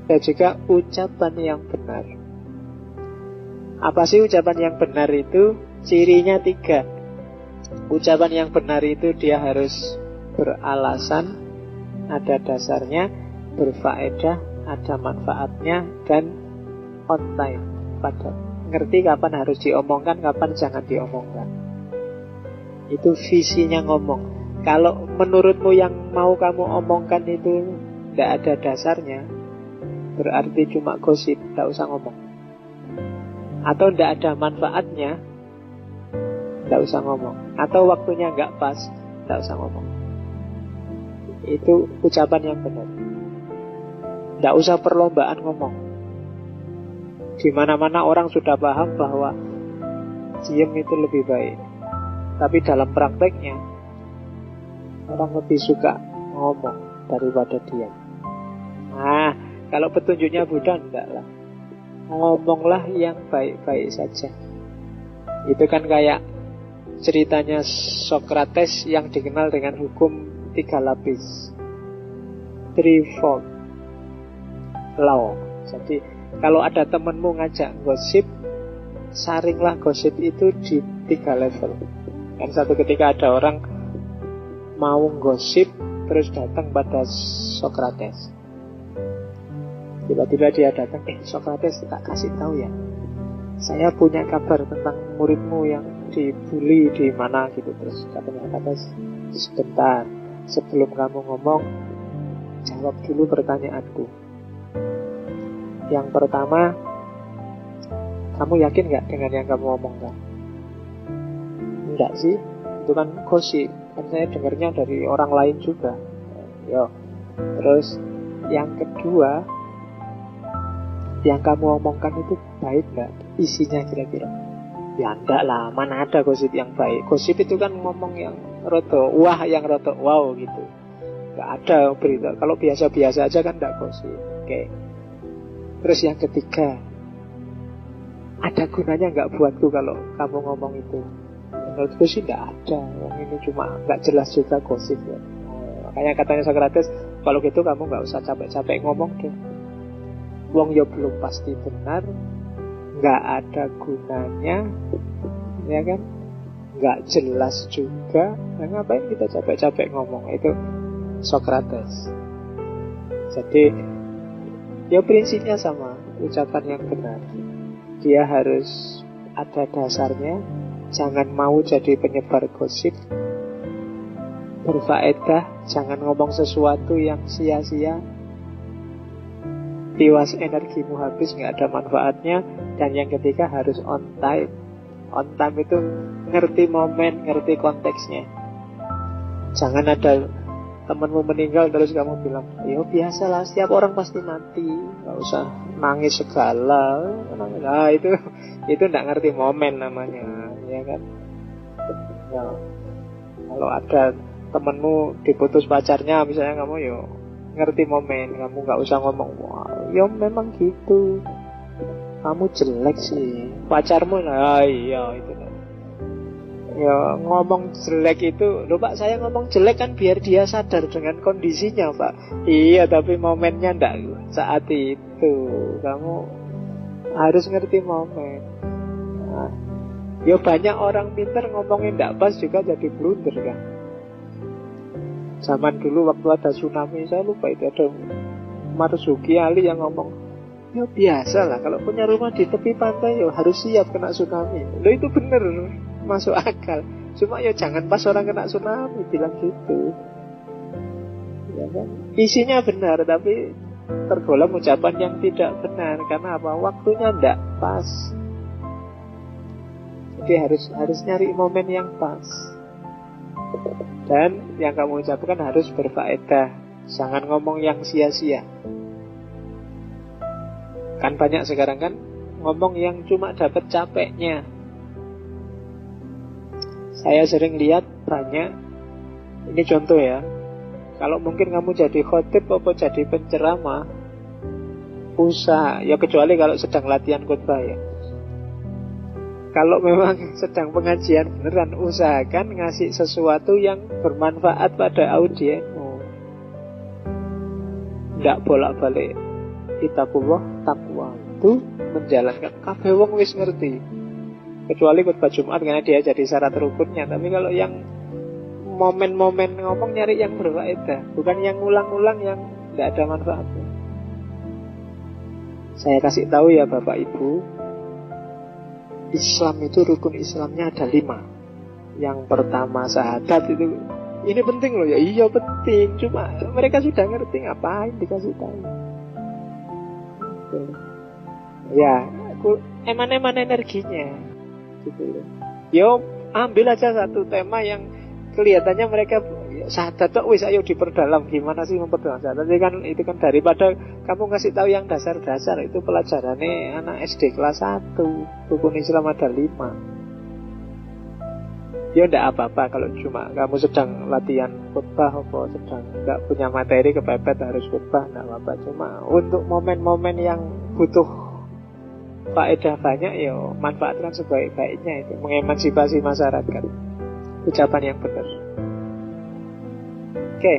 dan juga ucapan yang benar. Apa sih ucapan yang benar itu? Cirinya 3. Ucapan yang benar itu dia harus beralasan, ada dasarnya, berfaedah, ada manfaatnya, dan on time. Pada ngerti kapan harus diomongkan, kapan jangan diomongkan. Itu visinya ngomong. Kalau menurutmu yang mau kamu omongkan itu tidak ada dasarnya, berarti cuma gosip, tidak usah ngomong. Atau tidak ada manfaatnya, tidak usah ngomong. Atau waktunya nggak pas, tidak usah ngomong. Itu ucapan yang benar. Tidak usah perlombaan ngomong. Di mana-mana orang sudah paham bahwa diam itu lebih baik. Tapi dalam prakteknya orang lebih suka ngomong daripada diam. Nah, kalau petunjuknya Buddha enggak lah. Ngomonglah yang baik-baik saja. Itu kan kayak ceritanya Socrates yang dikenal dengan hukum 3 lapis, threefold law. Jadi kalau ada temenmu ngajak gosip, saringlah gosip itu di 3 level. Kan satu ketika ada orang mau gosip terus datang pada Socrates. Tiba-tiba dia datang, Socrates, tak kasih tahu ya, saya punya kabar tentang muridmu yang dibully di mana gitu. Terus katanya Socrates, sebentar, sebelum kamu ngomong, jawab dulu pertanyaanku. Yang pertama, kamu yakin gak dengan yang kamu omongkan? Enggak sih, itu kan gosip. Kan saya dengarnya dari orang lain juga. Yo. Terus yang kedua, yang kamu omongkan itu baik gak? Isinya kira-kira. Ya enggak lah, mana ada gosip yang baik. Gosip itu kan ngomong yang roto wah, yang roto wow gitu. Enggak ada berita. Kalau biasa-biasa aja kan enggak gosip. Oke. Terus yang ketiga, ada gunanya enggak buatku kalau kamu ngomong itu? Menurutku sih enggak ada. Yang ini cuma enggak jelas juga gosip ya. Makanya katanya Socrates, kalau gitu kamu enggak usah capek-capek ngomong deh. Wong ya belum pasti benar, nggak ada gunanya, ya kan? Nggak jelas juga. Nah, ngapain kita capek-capek ngomong? Itu Socrates. Jadi ya prinsipnya sama, ucapan yang benar. Dia harus ada dasarnya. Jangan mau jadi penyebar gosip. Berfaedah, jangan ngomong sesuatu yang sia-sia. Tiwas energimu habis, nggak ada manfaatnya. Dan yang ketiga harus on time. On time itu ngerti momen, ngerti konteksnya. Jangan ada temanmu meninggal terus kamu bilang, ya biasalah, setiap orang pasti mati, nggak usah nangis segala. Nah itu nggak ngerti momen namanya, ya kan? Ya, kalau ada temanmu diputus pacarnya misalnya, kamu yo ngerti momen, kamu nggak usah ngomong, wah, ya memang gitu, kamu jelek sih, pacarmu lah, iya itu kan. Ya ngomong jelek itu, loh Pak, saya ngomong jelek kan biar dia sadar dengan kondisinya Pak. Iya, tapi momennya ndak saat itu. Kamu harus ngerti momen. Nah, ya banyak orang pintar ngomongin ndak pas juga jadi blunder kan. Zaman dulu waktu ada tsunami, saya lupa itu ada Marzuki Ali yang ngomong, ya biasa lah, kalau punya rumah di tepi pantai ya harus siap kena tsunami. Loh itu bener, masuk akal. Cuma ya jangan pas orang kena tsunami bilang gitu, ya kan? Isinya benar tapi tergolong ucapan yang tidak benar. Karena apa? Waktunya tidak pas. Jadi harus nyari momen yang pas. Dan yang kamu ucapkan harus berfaedah. Jangan ngomong yang sia-sia. Kan banyak sekarang kan ngomong yang cuma dapat capeknya. Saya sering lihat banyak. Ini contoh ya. Kalau mungkin kamu jadi khotib atau jadi penceramah, usaha, ya kecuali kalau sedang latihan khotbah ya. Kalau memang sedang pengajian beneran, usahakan ngasih sesuatu yang bermanfaat pada audienmu. Tidak bolak-balik Ittaqullah, takwa itu menjalankan. Kabeh wong wis ngerti. Kecuali khutbah Jumat karena dia jadi syarat rukunnya. Tapi kalau yang momen-momen ngomong nyari yang berfaedah, bukan yang ngulang-ngulang yang tidak ada manfaatnya. Saya kasih tahu ya Bapak Ibu, Islam itu rukun Islamnya ada 5. Yang pertama syahadat itu. Ini penting loh ya, iya penting. Cuma mereka sudah ngerti, ngapain dikasih tahu. Ya, eman-eman energinya gitu loh. Yo, ambil aja satu tema yang kelihatannya mereka syahadat kok wis ayo diperdalam. Gimana sih memperdalam syahadat? Itu kan daripada kamu ngasih tahu yang dasar-dasar, itu pelajarannya anak SD kelas 1. Rukun Islam ada 5. Ya enggak apa-apa kalau cuma kamu sedang latihan khutbah atau sedang enggak punya materi kepepet harus khutbah, enggak apa-apa. Cuma untuk momen-momen yang butuh faedah banyak, ya manfaatkan sebaik-baiknya, itu mengemansipasi masyarakat. Ucapan yang benar. Oke.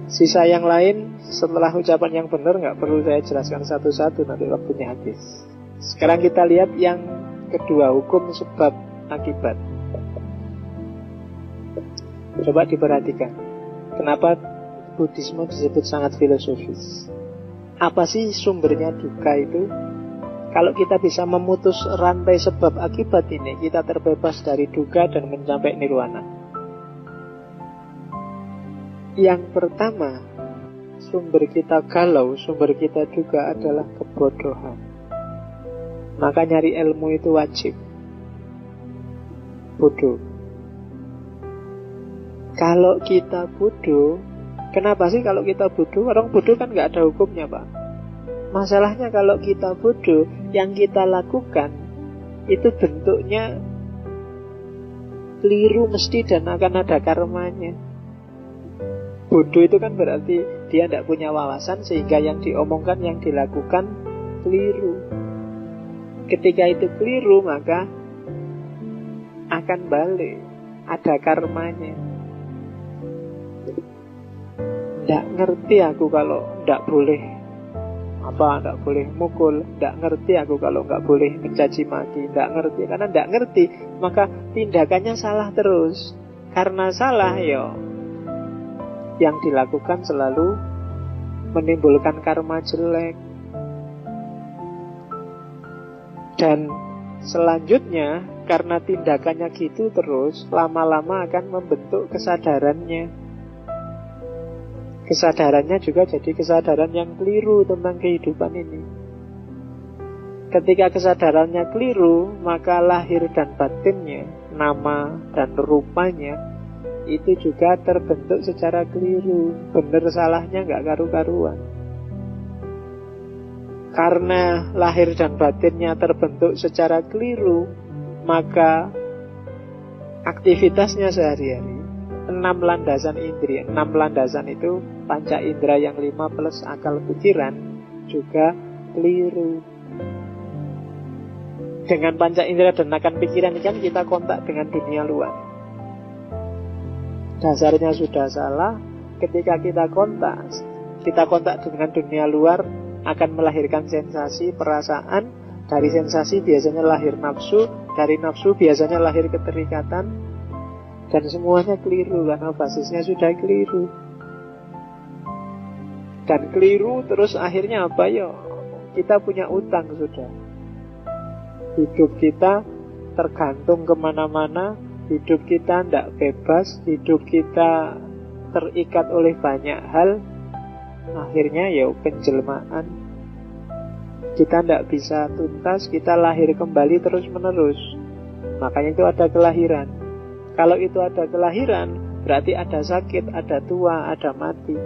Sisa yang lain setelah ucapan yang benar nggak perlu saya jelaskan satu-satu, nanti waktunya habis. Sekarang kita lihat yang kedua, hukum sebab akibat. Coba diperhatikan, kenapa Buddhisme disebut sangat filosofis. Apa sih sumbernya duka itu? Kalau kita bisa memutus rantai sebab akibat ini, kita terbebas dari duka dan mencapai nirwana. Yang pertama, sumber kita galau, sumber kita duka adalah kebodohan. Maka nyari ilmu itu wajib. Bodoh. Kalau kita bodoh, kenapa sih kalau kita bodoh? Orang bodoh kan gak ada hukumnya, Pak. Masalahnya kalau kita bodoh, yang kita lakukan itu bentuknya keliru mesti dan akan ada karmanya. Bodoh itu kan berarti dia tidak punya wawasan, sehingga yang diomongkan, yang dilakukan keliru. Ketika itu keliru, maka akan balik, ada karmanya. Tidak ngerti aku kalau tidak boleh tidak boleh mukul, tidak ngerti aku kalau nggak boleh mencaci maki, tidak ngerti. Karena tidak ngerti, maka tindakannya salah terus. Karena salah, yang dilakukan selalu menimbulkan karma jelek. Dan selanjutnya, karena tindakannya gitu terus, lama-lama akan membentuk kesadarannya. Kesadarannya juga jadi kesadaran yang keliru tentang kehidupan ini. Ketika kesadarannya keliru, maka lahir dan batinnya, nama dan rupanya itu juga terbentuk secara keliru. Benar salahnya nggak karu-karuan. Karena lahir dan batinnya terbentuk secara keliru, maka aktivitasnya sehari-hari, 6 landasan indria, 6 landasan itu panca indera yang 5 plus akal pikiran juga keliru. Dengan panca indera dan akal pikiran ini kan kita kontak dengan dunia luar. Dasarnya sudah salah. Ketika kita kontak dengan dunia luar, akan melahirkan sensasi, perasaan. Dari sensasi biasanya lahir nafsu, dari nafsu biasanya lahir keterikatan. Dan semuanya keliru karena basisnya sudah keliru. Dan keliru terus akhirnya apa ya? Kita punya utang sudah. Hidup kita tergantung kemana-mana. Hidup kita tidak bebas. Hidup kita terikat oleh banyak hal. Akhirnya ya penjelmaan. Kita tidak bisa tuntas. Kita lahir kembali terus menerus. Makanya itu ada kelahiran. Kalau itu ada kelahiran, berarti ada sakit, ada tua, ada mati.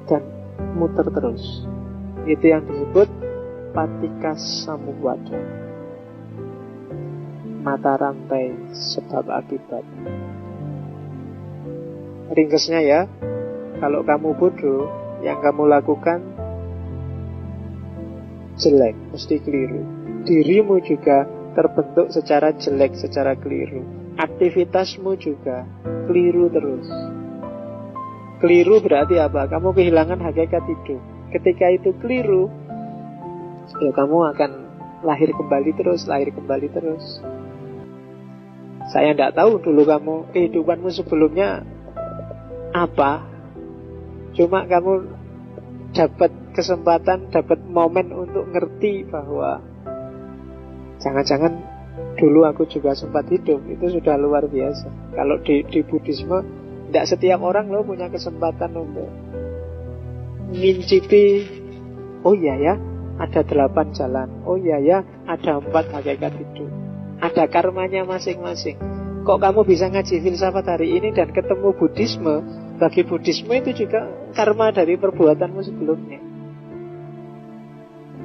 Dan muter terus. Itu yang disebut patikas samudwada. Mata rantai sebab akibat. Ringkesnya ya, kalau kamu bodoh, yang kamu lakukan jelek, mesti keliru. Dirimu juga terbentuk secara jelek, secara keliru. Aktivitasmu juga keliru terus. Keliru berarti apa? Kamu kehilangan hakikat hidup. Ketika itu keliru, ya kamu akan lahir kembali terus. Saya tidak tahu dulu kamu, kehidupanmu sebelumnya apa. Cuma kamu dapat kesempatan, dapat momen untuk ngerti bahwa jangan-jangan dulu aku juga sempat hidup. Itu sudah luar biasa. Kalau di Buddhisme, tidak setiap orang loh punya kesempatan untuk ngincipi, oh iya ya, ada 8 jalan. Oh iya ya, ada 4 hakikat hidup. Ada karmanya masing-masing. Kok kamu bisa ngaji filsafat hari ini dan ketemu Buddhisme? Bagi Buddhisme itu juga karma dari perbuatanmu sebelumnya.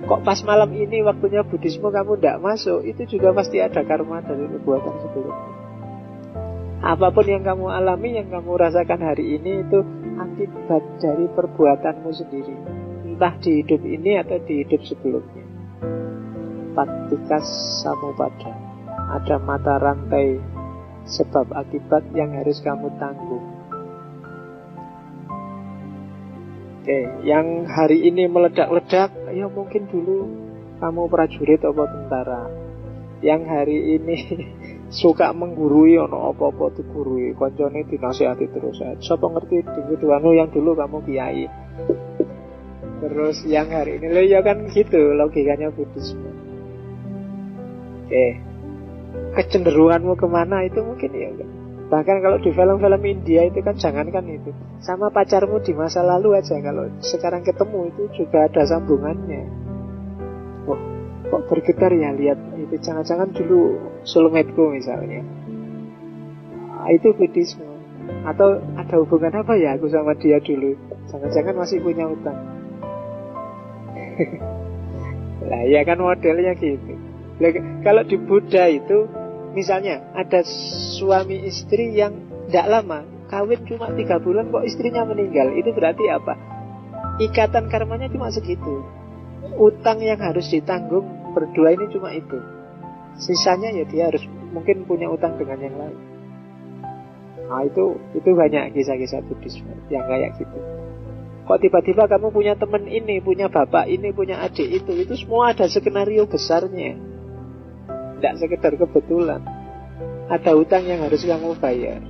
Kok pas malam ini waktunya Buddhisme kamu tidak masuk? Itu juga pasti ada karma dari perbuatan sebelumnya. Apapun yang kamu alami, yang kamu rasakan hari ini, itu akibat dari perbuatanmu sendiri. Entah di hidup ini atau di hidup sebelumnya. Patikas samupada. Ada mata rantai sebab akibat yang harus kamu tanggung. Oke, yang hari ini meledak-ledak, ya mungkin dulu kamu prajurit atau tentara. Yang hari ini suka menggurui, ono apa-apa digurui, koncone dinasihati terus. Sapa ngerti dingkuduanu yang dulu kamu kiai. Terus yang hari ini, ya kan gitu logikanya Buddhisme. Oke, kecenderunganmu kemana itu mungkin ya enggak. Bahkan kalau di film-film India itu kan jangankan itu, sama pacarmu di masa lalu aja, kalau sekarang ketemu itu juga ada sambungannya. Oh, kok bergetar ya lihat itu, jangan-jangan dulu soulmate-ku misalnya. Itu Buddhisme. Atau ada hubungan apa ya aku sama dia dulu, jangan-jangan masih punya utang. Lah ya kan modelnya gitu. Lah, kalau di Buddha itu misalnya ada suami istri yang tidak lama, kawin cuma 3 bulan kok istrinya meninggal. Itu berarti apa? Ikatan karmanya cuma segitu. Utang yang harus ditanggung berdua ini cuma itu. Sisanya ya dia harus mungkin punya utang dengan yang lain. Nah itu banyak kisah-kisah Buddhisme yang kayak gitu. Kok tiba-tiba kamu punya teman ini, punya bapak ini, punya adik itu semua ada skenario besarnya. Tidak sekedar kebetulan. Ada utang yang harus kamu bayar.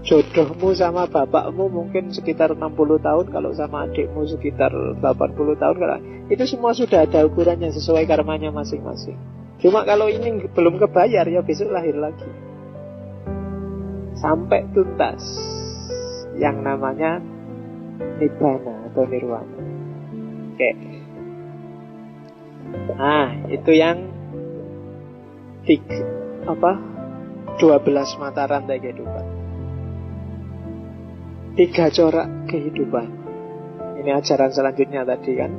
Jodohmu sama bapakmu mungkin sekitar 60 tahun, kalau sama adikmu sekitar 80 tahun. Itu semua sudah ada ukurannya sesuai karmanya masing-masing. Cuma kalau ini belum kebayar, ya besok lahir lagi. Sampai tuntas yang namanya Nibbana atau Nirwana. Oke. Nah, itu yang 12 mata rantai kehidupan. 3 corak kehidupan. Ini ajaran selanjutnya tadi kan.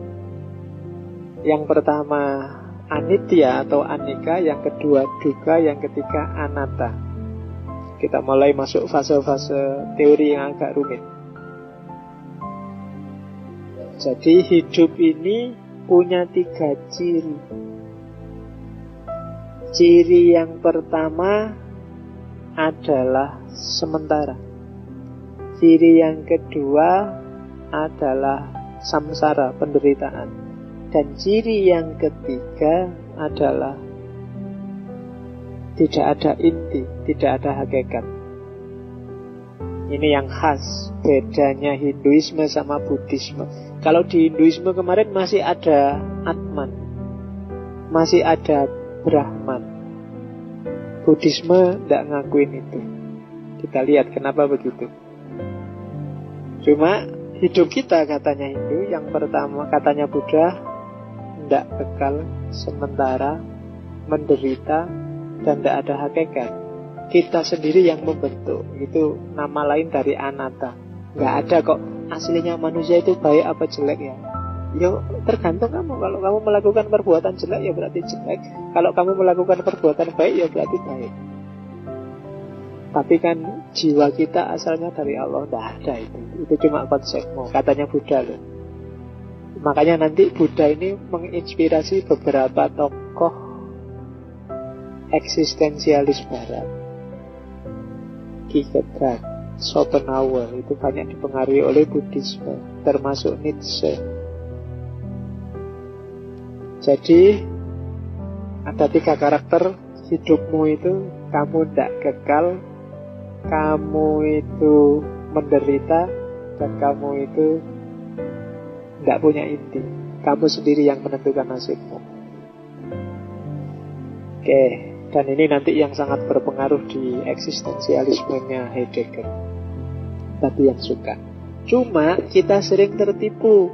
Yang pertama anitya atau anika, yang kedua dukkha, yang ketiga anatta. Kita mulai masuk fase-fase teori yang agak rumit. Jadi hidup ini punya 3 ciri. Ciri yang pertama adalah sementara. Ciri yang kedua adalah samsara, penderitaan. Dan ciri yang ketiga adalah tidak ada inti, tidak ada hakikat. Ini yang khas bedanya Hinduisme sama Buddhisme. Kalau di Hinduisme kemarin masih ada Atman, masih ada Brahman. Buddhisme tidak ngakuin itu. Kita lihat kenapa begitu. Cuma hidup kita katanya Hindu, yang pertama katanya Buddha, tidak kekal, sementara, menderita, dan tidak ada hakikat. Kita sendiri yang membentuk. Itu nama lain dari anatta. Nggak ada kok aslinya manusia itu baik apa jelek ya. Ya tergantung kamu. Kalau kamu melakukan perbuatan jelek ya berarti jelek. Kalau kamu melakukan perbuatan baik ya berarti baik. Tapi kan jiwa kita asalnya dari Allah. Tidak ada itu. Itu cuma konsepmu, katanya Buddha loh. Makanya nanti Buddha ini menginspirasi beberapa tokoh eksistensialis barat. Kierkegaard, Schopenhauer, itu banyak dipengaruhi oleh Buddhisme, termasuk Nietzsche. Jadi ada 3 karakter hidupmu itu. Kamu tidak kekal, kamu itu menderita, dan kamu itu tidak punya inti. Kamu sendiri yang menentukan nasibmu. Oke, dan ini nanti yang sangat berpengaruh di eksistensialismenya Heidegger. Bagi yang suka. Cuma kita sering tertipu.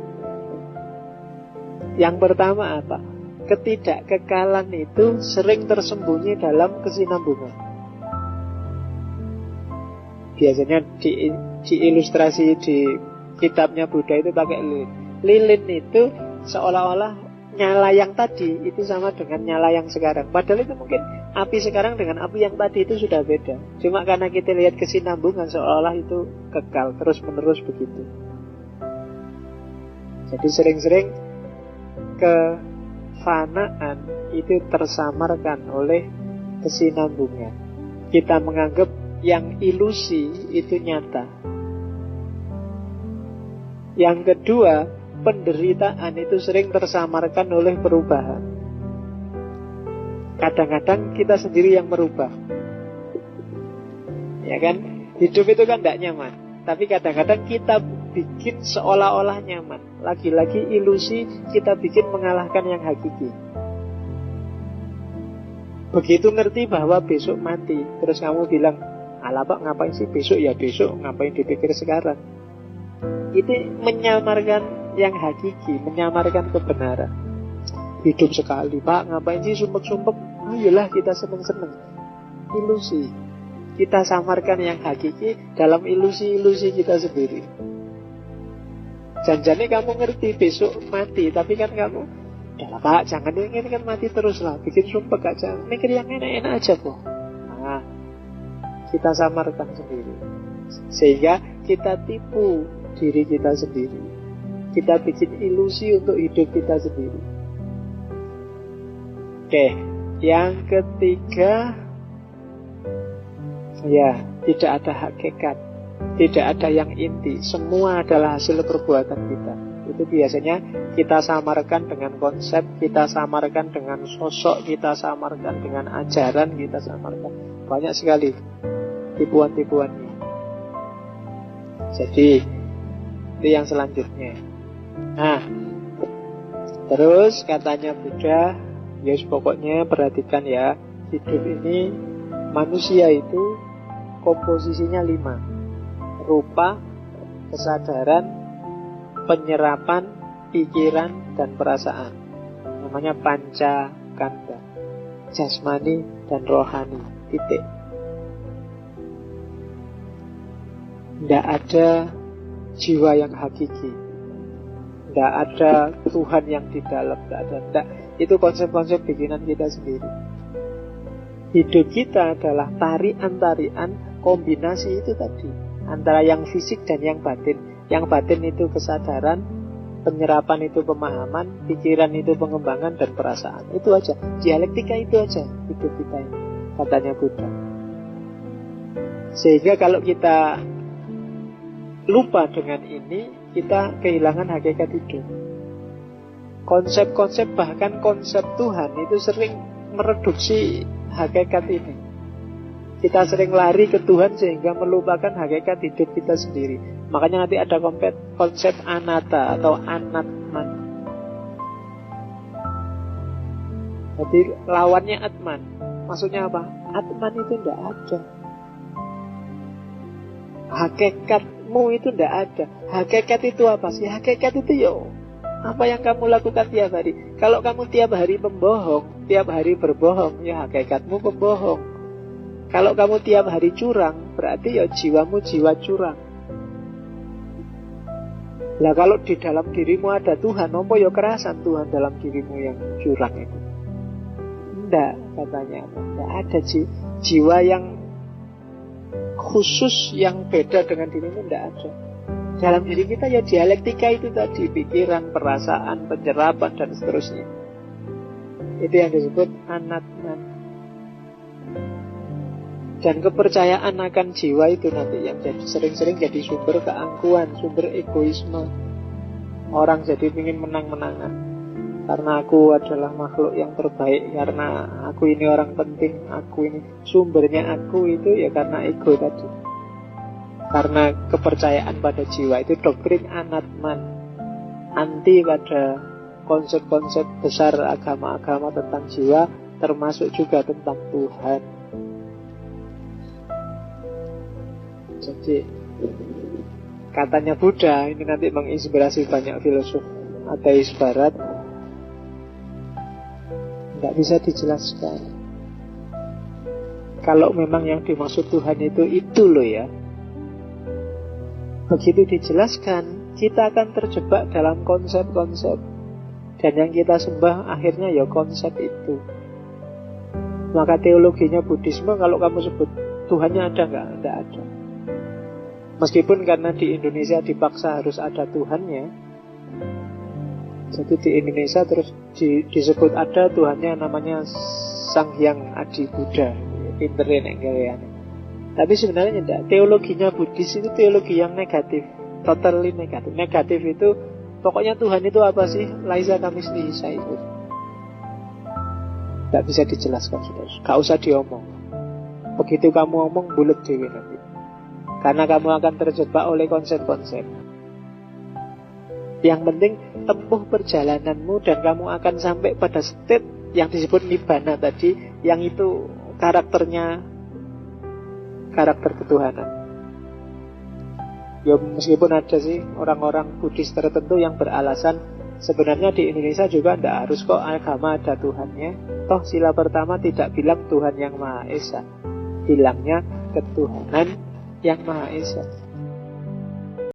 Yang pertama apa? Ketidakkekalan itu sering tersembunyi dalam kesinambungan. Biasanya diilustrasi di kitabnya Buddha itu pakai lilin. Lilin itu seolah-olah nyala yang tadi itu sama dengan nyala yang sekarang. Padahal itu mungkin api sekarang dengan api yang tadi itu sudah beda. Cuma karena kita lihat kesinambungan seolah-olah itu kekal terus-menerus begitu. Jadi sering-sering kefanaan itu tersamarkan oleh kesinambungan. Kita menganggap yang ilusi itu nyata. Yang kedua, penderitaan itu sering tersamarkan oleh perubahan. Kadang-kadang kita sendiri yang merubah. Ya kan? Hidup itu kan tidak nyaman. Tapi kadang-kadang kita bikin seolah-olah nyaman. Lagi-lagi ilusi kita bikin mengalahkan yang hakiki. Begitu ngerti bahwa besok mati, terus kamu bilang, alah Pak, ngapain sih besok? Ya besok, ngapain dipikir sekarang? Itu menyamarkan yang hakiki, menyamarkan kebenaran. Hidup sekali Pak, ngapain sih sumpek-sumpek? Ayolah kita seneng-seneng. Ilusi. Kita samarkan yang hakiki dalam ilusi-ilusi kita sendiri. Janjane kamu ngerti besok mati, tapi kan kamu, ya Pak, jangan ingin kan mati terus lah, bikin sumpek aja, mikir yang enak-enak aja kok. Nah, kita samarkan sendiri, sehingga kita tipu diri kita sendiri. Kita bikin ilusi untuk hidup kita sendiri. Oke, yang ketiga, ya, tidak ada hakikat, tidak ada yang inti. Semua adalah hasil perbuatan kita. Itu biasanya kita samarkan dengan konsep, kita samarkan dengan sosok, kita samarkan dengan ajaran, kita samarkan. Banyak sekali tipuan-tipuannya. Jadi itu yang selanjutnya. Nah, terus katanya Buddha, ya pokoknya perhatikan ya, hidup ini manusia itu komposisinya 5. Rupa, kesadaran, penyerapan, pikiran, dan perasaan. Namanya panca kanda. Jasmani dan rohani. Titik. Tidak ada jiwa yang hakiki. Tidak ada Tuhan yang di dalam. Tidak ada. Tidak. Itu konsep-konsep bikinan kita sendiri. Hidup kita adalah tarian-tarian kombinasi itu tadi, antara yang fisik dan yang batin. Yang batin itu kesadaran, penyerapan itu pemahaman, pikiran itu pengembangan, dan perasaan. Itu aja, dialektika itu aja hidup kita ini, katanya Buddha. Sehingga kalau kita lupa dengan ini, kita kehilangan hakikat hidup. Konsep-konsep, bahkan konsep Tuhan itu sering mereduksi hakikat ini. Kita sering lari ke Tuhan sehingga melupakan hakikat hidup kita sendiri. Makanya nanti ada konsep anatta atau anatman. Jadi lawannya atman. Maksudnya apa? Atman itu tidak ada. Hakikatmu itu tidak ada. Hakikat itu apa sih? Hakikat itu apa yang kamu lakukan tiap hari. Kalau kamu tiap hari pembohong, tiap hari berbohong, ya hakikatmu pembohong. Kalau kamu tiap hari curang, berarti ya jiwamu jiwa curang. Lah kalau di dalam dirimu ada Tuhan, apa ya kerasan Tuhan dalam dirimu yang curang itu? Tidak, katanya. Tidak ada jiwa yang khusus, yang beda dengan dirimu, tidak ada. Dalam diri kita ya dialektika itu tadi, pikiran, perasaan, penyerapan, dan seterusnya. Itu yang disebut anatman. Dan kepercayaan akan jiwa itu nanti yang jadi sering-sering jadi sumber keangkuhan, sumber egoisme. Orang jadi ingin menang-menangan. Karena aku adalah makhluk yang terbaik, karena aku ini orang penting, aku ini sumbernya aku itu ya karena ego tadi. Karena kepercayaan pada jiwa itu doktrin Anatman, anti pada konsep-konsep besar agama-agama tentang jiwa, termasuk juga tentang Tuhan. Jadi katanya Buddha ini nanti menginspirasi banyak filosof ateis barat, nggak bisa dijelaskan. Kalau memang yang dimaksud Tuhan itu loh ya, begitu dijelaskan kita akan terjebak dalam konsep-konsep, dan yang kita sembah akhirnya ya konsep itu. Maka teologinya Buddhisme, kalau kamu sebut Tuhannya ada nggak? Nggak ada. Meskipun karena di Indonesia dipaksa harus ada Tuhannya, jadi di Indonesia terus disebut ada Tuhannya, namanya Sang Hyang Adi Buddha. Pinterin yang kalian. Tapi sebenarnya tidak. Teologinya Buddhis itu teologi yang negatif, totally negatif. Negatif itu pokoknya Tuhan itu apa sih? Laisa kamislihi syai'un. Tidak bisa dijelaskan, sudah. Gak usah diomong. Begitu kamu omong bulet dewe nanti. Karena kamu akan terjebak oleh konsep-konsep. Yang penting tempuh perjalananmu dan kamu akan sampai pada state yang disebut nibbana tadi, yang itu karakternya karakter ketuhanan. Ya meskipun ada sih orang-orang Buddhis tertentu yang beralasan sebenarnya di Indonesia juga tidak harus kok agama ada Tuhannya. Toh sila pertama tidak bilang Tuhan yang Maha Esa, bilangnya ketuhanan yang Maha Esa.